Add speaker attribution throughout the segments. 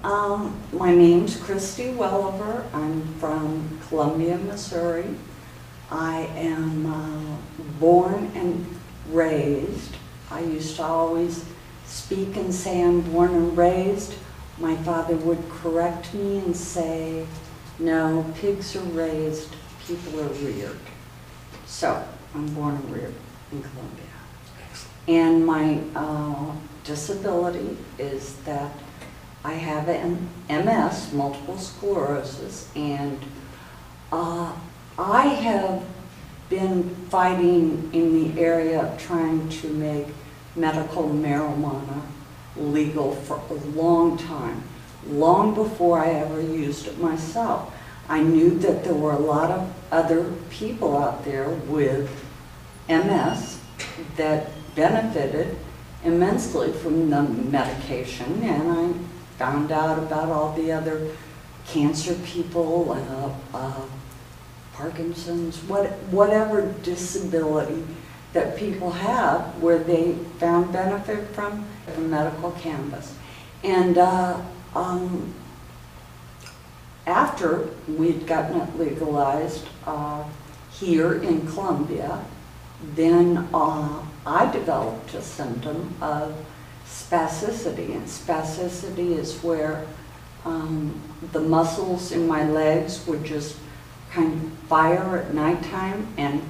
Speaker 1: My name's Christy Welliver. I'm from Columbia, Missouri. I am born and raised. I used to always speak and say I'm born and raised. My father would correct me and say, no, pigs are raised, people are reared. So, I'm born and reared in Columbia.
Speaker 2: Excellent.
Speaker 1: And my disability is that I have an MS, multiple sclerosis, and I have been fighting in the area of trying to make medical marijuana legal for a long time, long before I ever used it myself. I knew that there were a lot of other people out there with MS that benefited immensely from the medication, and I found out about all the other cancer people, Parkinson's, whatever disability that people have where they found benefit from medical cannabis. And after we'd gotten it legalized here in Columbia, then I developed a symptom of spasticity, and spasticity is where the muscles in my legs would just kind of fire at nighttime, and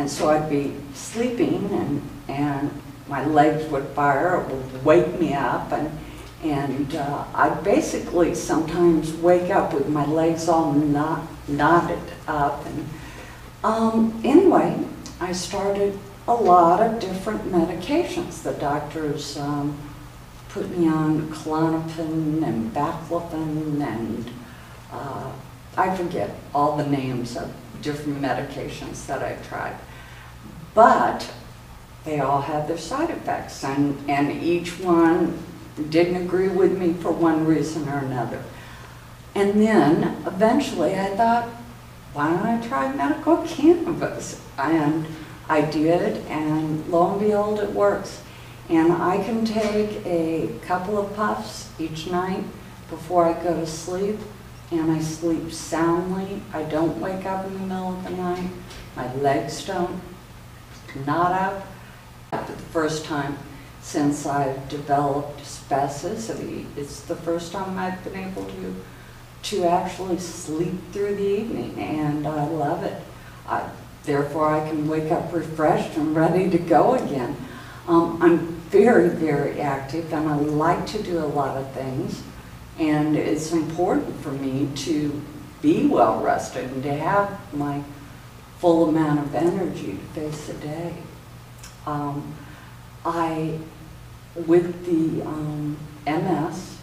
Speaker 1: so I'd be sleeping and my legs would fire, it would wake me up, and I'd basically sometimes wake up with my legs all knotted up. And anyway, I started a lot of different medications. The doctors put me on Klonopin and Baclofen and I forget all the names of different medications that I tried. But they all had their side effects, and each one didn't agree with me for one reason or another. And then eventually I thought, why don't I try medical cannabis? And I did, and lo and behold, it works. And I can take a couple of puffs each night before I go to sleep, and I sleep soundly. I don't wake up in the middle of the night. My legs don't knot up. For the first time since I've developed spasticity, it's the first time I've been able to actually sleep through the evening, and I love it. Therefore, I can wake up refreshed and ready to go again. I'm very, very active, and I like to do a lot of things, and it's important for me to be well rested and to have my full amount of energy to face the day. With the MS,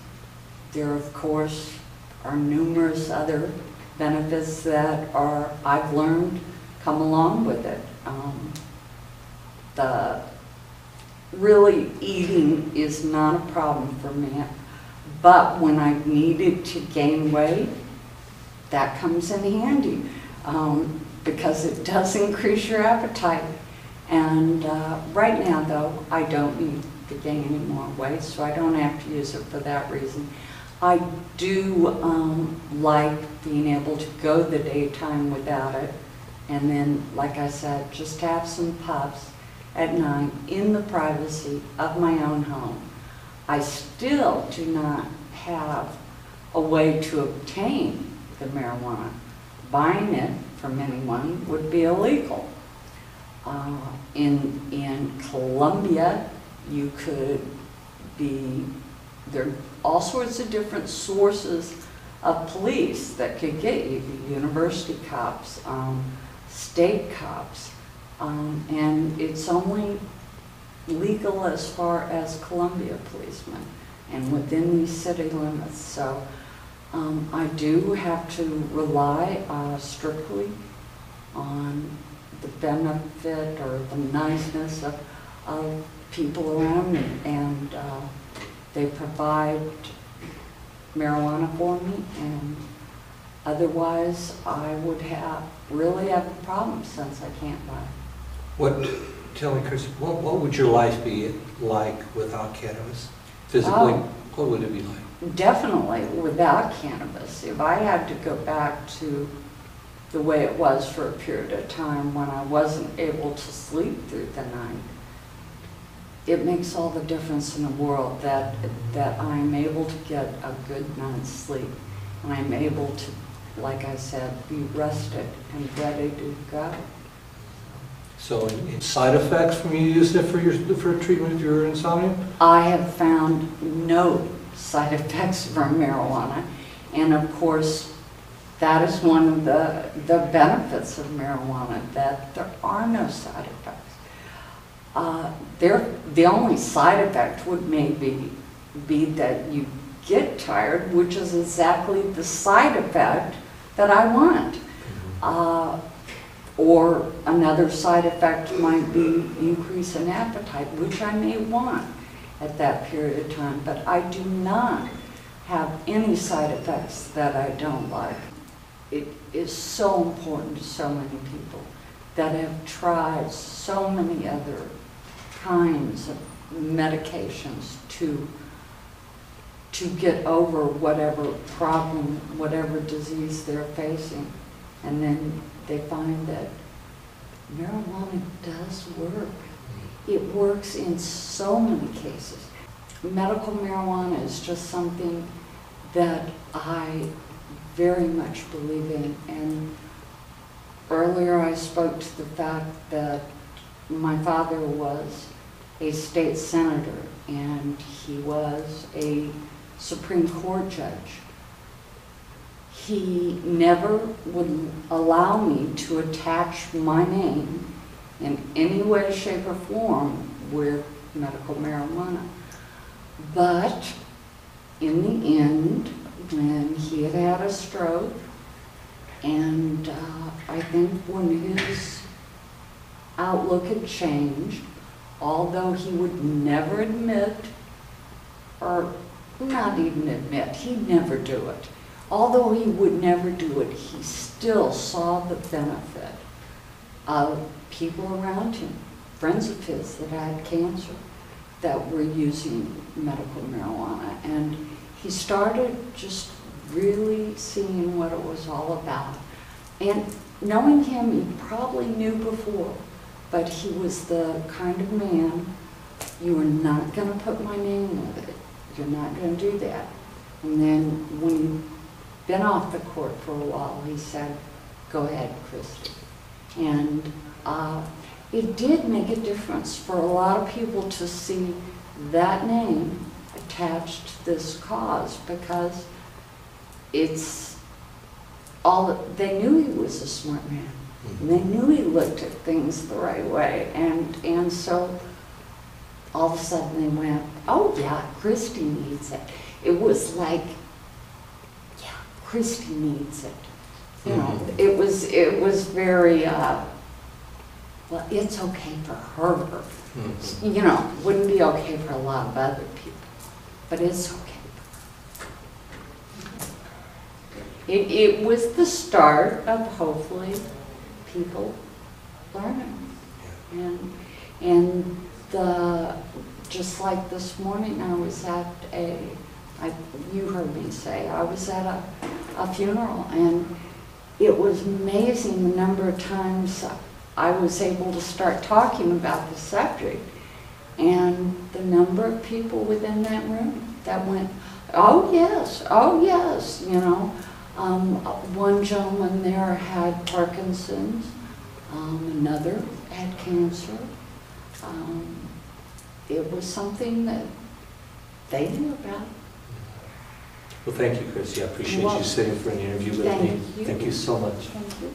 Speaker 1: there of course are numerous other benefits that I've learned come along with it. Really eating is not a problem for me, but when I needed to gain weight, that comes in handy because it does increase your appetite. And right now though, I don't need to gain any more weight, so I don't have to use it for that reason. I do like being able to go the daytime without it, and then, like I said, just have some puffs at night in the privacy of my own home. I still do not have a way to obtain the marijuana. Buying it from anyone would be illegal. In Columbia, you could there are all sorts of different sources of police that could get you, university cops, state cops, and it's only legal as far as Columbia policemen and within these city limits. So I do have to rely strictly on the benefit or the niceness of people around me, and they provide marijuana for me, and otherwise I would really have a problem since I can't buy.
Speaker 2: Tell me, Chris, what would your life be like without cannabis? Physically, what would it be like?
Speaker 1: definitely without cannabis, if I had to go back to the way it was for a period of time when I wasn't able to sleep through the night, it makes all the difference in the world that I'm able to get a good night's sleep, and I'm able to, like I said, be rested and ready to go.
Speaker 2: So in side effects from you using it for treatment of your insomnia?
Speaker 1: I have found no side effects from marijuana, and of course that is one of the benefits of marijuana, that there are no side effects. The only side effect would maybe be that you get tired, which is exactly the side effect that I want. Or another side effect might be increase in appetite, which I may want at that period of time, but I do not have any side effects that I don't like. It is so important to so many people that have tried so many other kinds of medications to get over whatever problem, whatever disease they're facing. And then they find that marijuana does work. It works in so many cases. Medical marijuana is just something that I very much believe in. And earlier I spoke to the fact that my father was a state senator and he was a Supreme Court judge. He never would allow me to attach my name in any way, shape, or form with medical marijuana. But in the end, when he had had a stroke, and I think when his outlook had changed, although he would never admit, or not even admit, he'd never do it. Although he would never do it, he still saw the benefit of people around him, friends of his that had cancer, that were using medical marijuana. And he started just really seeing what it was all about. And knowing him, he probably knew before, but he was the kind of man, you are not going to put my name with it. You're not going to do that. And then when he'd been off the court for a while, he said, go ahead, Christy. And it did make a difference for a lot of people to see that name attached to this cause, because it's all, they knew he was a smart man. And they knew he looked at things the right way. And so all of a sudden they went, oh yeah, Christy needs it. It was like, yeah, Christy needs it. You know, it was very, well, it's okay for her. You know, wouldn't be okay for a lot of other people, but it's okay. It was the start of hopefully people learning. And just like this morning, I was at you heard me say, I was at a funeral, and it was amazing the number of times I was able to start talking about the subject, and the number of people within that room that went, oh yes, you know. One gentleman there had Parkinson's, another had cancer. It was something that they knew about.
Speaker 2: Well, thank you, Christy. I appreciate you sitting for an interview with me. Thank you so much.
Speaker 1: Thank you.